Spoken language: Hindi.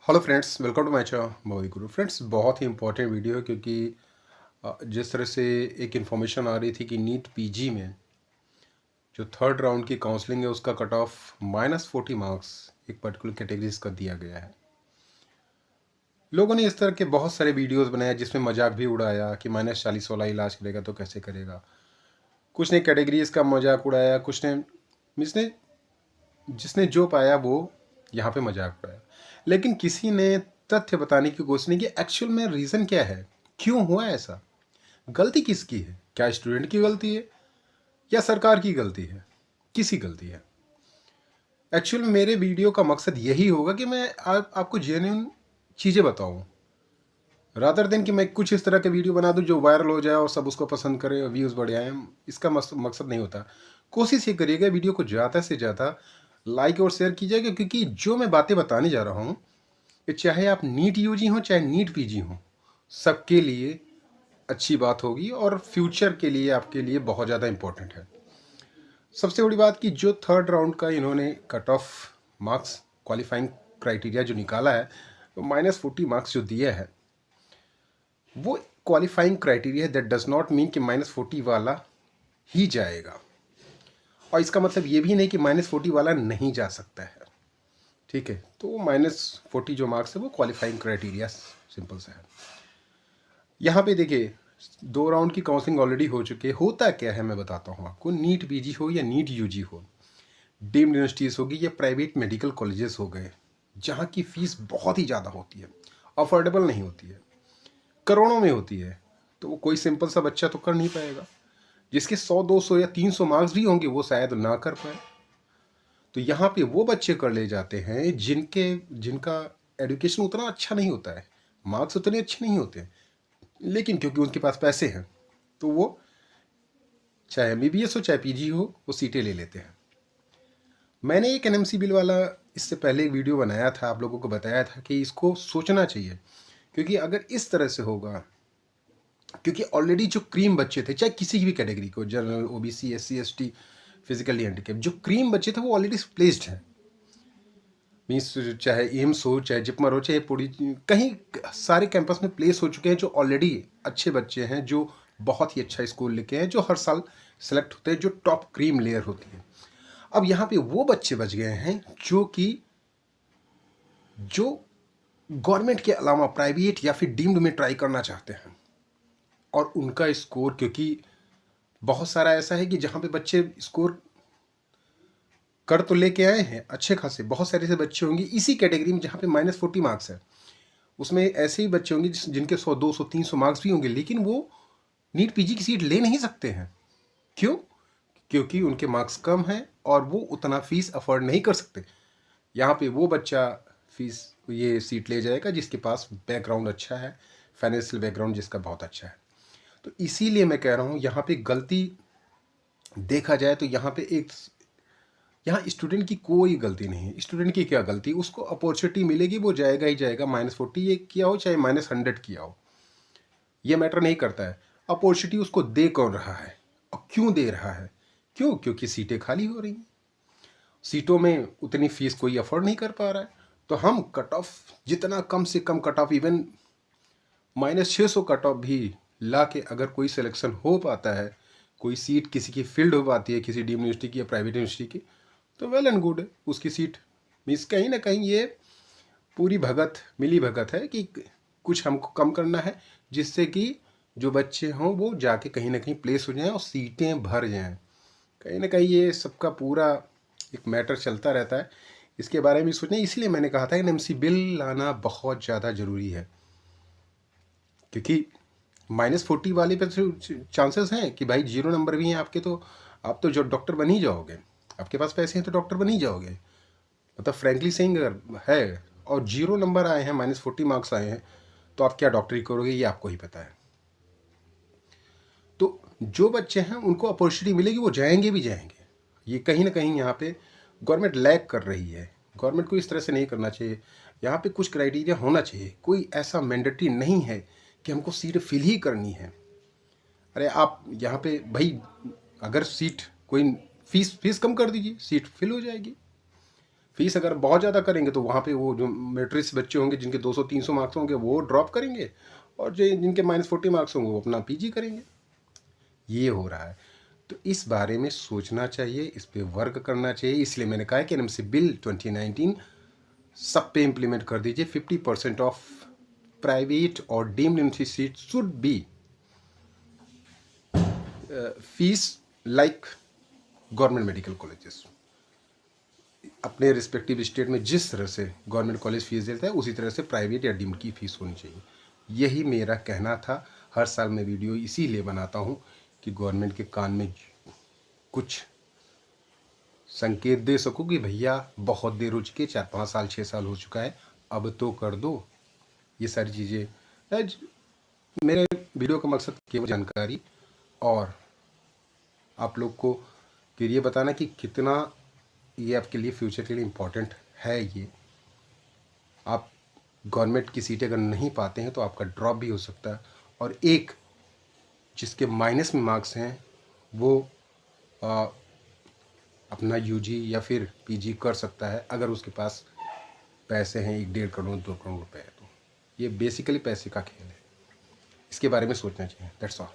Hello friends, welcome to my channel Modi Guru. Friends, बहुत ही इंपॉर्टेंट वीडियो है क्योंकि जिस तरह से एक इन्फॉर्मेशन आ रही थी कि नीट पीजी में जो थर्ड राउंड की काउंसलिंग है उसका कट ऑफ -40 मार्क्स एक पर्टिकुलर कैटेगरीज का दिया गया है। लोगों ने इस तरह के बहुत सारे वीडियोस बनाए जिसमें मजाक भी उड़ाया कि -40 वाला इलाज करेगा तो कैसे करेगा। कुछ ने कैटेगरीज का मजाक उड़ाया, कुछ ने जिसने जिसने जो पाया वो यहाँ पे मजाक उड़ाया, लेकिन किसी ने तथ्य बताने की कोशिश नहीं की एक्चुअल में रीज़न क्या है, क्यों हुआ ऐसा, गलती किसकी है। क्या स्टूडेंट की गलती है या सरकार की गलती है, किसी गलती है। एक्चुअल में मेरे वीडियो का मकसद यही होगा कि मैं आपको जेन्युइन चीज़ें बताऊं, रादर देन कि मैं कुछ इस तरह का वीडियो बना दूं जो वायरल हो जाए और सब उसको पसंद करें और व्यूज़ बढ़ जाए। इसका मकसद नहीं होता। कोशिश ये करिएगा वीडियो को ज़्यादा से ज़्यादा लाइक और शेयर कीजिएगा, क्योंकि जो मैं बातें बताने जा रहा हूँ कि चाहे आप नीट यूजी हो चाहे नीट पीजी हो, सबके लिए अच्छी बात होगी और फ्यूचर के लिए आपके लिए बहुत ज़्यादा इम्पोर्टेंट है। सबसे बड़ी बात कि जो थर्ड राउंड का इन्होंने cut off marks qualifying criteria जो निकाला है, तो -40 मार्क्स जो दिया है वो क्वालिफाइंग क्राइटेरिया है। दैट डज नॉट मीन कि -40 वाला ही जाएगा, और इसका मतलब ये भी नहीं कि -40 वाला नहीं जा सकता है। ठीक है, तो -40 जो मार्क्स है वो क्वालिफाइंग क्राइटेरिया सिंपल सा है। यहाँ पे देखिए 2 राउंड की काउंसलिंग ऑलरेडी हो चुकी है। होता क्या है मैं बताता हूँ आपको। नीट पीजी हो या नीट यूजी हो, डीम्ड यूनिवर्सिटीज़ होगी या प्राइवेट मेडिकल कॉलेजेस हो गए, जहाँ की फ़ीस बहुत ही ज़्यादा होती है, अफोर्डेबल नहीं होती है, करोड़ों में होती है, तो कोई सिंपल सा बच्चा तो कर नहीं पाएगा। जिसके 100 200 या 300 मार्क्स भी होंगे वो शायद ना कर पाए। तो यहाँ पे वो बच्चे कर ले जाते हैं जिनका एजुकेशन उतना अच्छा नहीं होता है, मार्क्स उतने अच्छे नहीं होते, लेकिन क्योंकि उनके पास पैसे हैं तो वो चाहे MBBS हो चाहे PG हो वो सीटें ले लेते हैं। मैंने एक NMC बिल वाला इससे पहले एक वीडियो बनाया था, आप लोगों को बताया था कि इसको सोचना चाहिए, क्योंकि अगर इस तरह से होगा, क्योंकि ऑलरेडी जो क्रीम बच्चे थे चाहे किसी भी कैटेगरी को, general, OBC, SC ST, physically handicap, जो क्रीम बच्चे थे वो ऑलरेडी प्लेस्ड हैं। मीन्स चाहे एम्स हो चाहे जिपमर हो चाहे पूरी कहीं सारे कैंपस में प्लेस हो चुके हैं, जो ऑलरेडी अच्छे बच्चे हैं, जो बहुत ही अच्छा स्कूल लेके हैं, जो हर साल सेलेक्ट होते हैं, जो टॉप क्रीम लेयर होती है। अब यहाँ पे वो बच्चे बच गए हैं जो गवर्नमेंट के अलावा प्राइवेट या फिर डीम्ड में ट्राई करना चाहते हैं, और उनका स्कोर, क्योंकि बहुत सारा ऐसा है कि जहाँ पे बच्चे स्कोर कर तो लेके आए हैं अच्छे खासे, बहुत सारे ऐसे बच्चे होंगे इसी कैटेगरी में जहाँ पे -40 मार्क्स है, उसमें ऐसे ही बच्चे होंगे जिनके 100 200 300 मार्क्स भी होंगे, लेकिन वो नीट पीजी की सीट ले नहीं सकते हैं। क्यों? क्योंकि उनके मार्क्स कम हैं और वो उतना फीस अफोर्ड नहीं कर सकते। यहाँ पे वो बच्चा फीस ये सीट ले जाएगा जिसके पास बैकग्राउंड अच्छा है, फाइनेंशियल बैकग्राउंड जिसका बहुत अच्छा है। तो इसीलिए मैं कह रहा हूँ यहाँ पे गलती देखा जाए तो यहाँ स्टूडेंट की कोई गलती नहीं है। स्टूडेंट की क्या गलती, उसको अपॉर्चुनिटी मिलेगी, वो जाएगा ही जाएगा। -40 ये किया हो चाहे -100 किया हो, ये मैटर नहीं करता है। अपॉर्चुनिटी उसको दे कौन रहा है और क्यों दे रहा है? क्योंकि सीटें खाली हो रही हैं, सीटों में उतनी फीस कोई अफोर्ड नहीं कर पा रहा है। तो हम कट ऑफ जितना कम से कम cut off, even -600 cut off भी ला के अगर कोई सिलेक्शन हो पाता है, कोई सीट किसी की फिल्ड हो पाती है किसी डीम्ड यूनिवर्सिटी की या प्राइवेट यूनिवर्सिटी की, तो वेल एंड गुड है। उसकी सीट मीन्स कहीं ना कहीं ये पूरी मिली भगत है कि कुछ हमको कम करना है, जिससे कि जो बच्चे हों वो जाके कहीं ना कहीं प्लेस हो जाएं और सीटें भर जाएं। कहीं ना कहीं ये सबका पूरा एक मैटर चलता रहता है, इसके बारे में सोचना। इसलिए मैंने कहा था कि NMC बिल लाना बहुत ज़्यादा ज़रूरी है, क्योंकि -40 वाले पे चांसेस हैं कि भाई 0 नंबर भी हैं आपके, तो आप तो जो डॉक्टर बन ही जाओगे, आपके पास पैसे हैं तो डॉक्टर बन ही जाओगे। मतलब फ्रैंकली सेइंग है, और 0 नंबर आए हैं, -40 मार्क्स आए हैं, तो आप क्या डॉक्टरी करोगे ये आपको ही पता है। तो जो बच्चे हैं उनको अपॉर्चुनिटी मिलेगी, वो जाएंगे भी जाएंगे। ये कहीं ना कहीं यहाँ पे गवर्नमेंट लैग कर रही है। गवर्नमेंट को इस तरह से नहीं करना चाहिए। यहाँ पे कुछ क्राइटेरिया होना चाहिए, कोई ऐसा मैंडेटरी नहीं है कि हमको सीट फिल ही करनी है। अरे आप यहाँ पे भाई अगर सीट कोई फीस कम कर दीजिए, सीट फिल हो जाएगी। फीस अगर बहुत ज़्यादा करेंगे तो वहाँ पे वो जो मेरिटोरियस बच्चे होंगे जिनके 200-300 मार्क्स होंगे वो ड्रॉप करेंगे, और जो जिनके -40 मार्क्स होंगे वो अपना पीजी करेंगे। ये हो रहा है। तो इस बारे में सोचना चाहिए, इस पे वर्क करना चाहिए। इसलिए मैंने कहा है कि एनएमसी बिल 2019 सब पे इम्प्लीमेंट कर दीजिए। 50% ऑफ प्राइवेट और deemed university should be fees like government medical colleges. अपने रिस्पेक्टिव स्टेट में जिस तरह से गवर्नमेंट कॉलेज फीस देता है उसी तरह से प्राइवेट या डीम्ड की फीस होनी चाहिए। यही मेरा कहना था। हर साल मैं वीडियो इसीलिए बनाता हूँ कि गवर्नमेंट के कान में कुछ संकेत दे सकूँ कि भैया बहुत देर हो चुकी है, 4-5 साल 6 साल हो चुका है, अब तो कर दो। ये सारी चीज़ें मेरे वीडियो का मकसद केवल जानकारी और आप लोग को फिर ये बताना कि कितना ये आपके लिए फ्यूचर के लिए इम्पोर्टेंट है। ये आप गवर्नमेंट की सीटें अगर नहीं पाते हैं तो आपका ड्रॉप भी हो सकता है, और एक जिसके माइनस में मार्क्स हैं वो अपना यूजी या फिर पीजी कर सकता है अगर उसके पास पैसे हैं 1-1.5 करोड़ 2 करोड़ रुपए है। तो ये बेसिकली पैसे का खेल है, इसके बारे में सोचना चाहिए। That's all.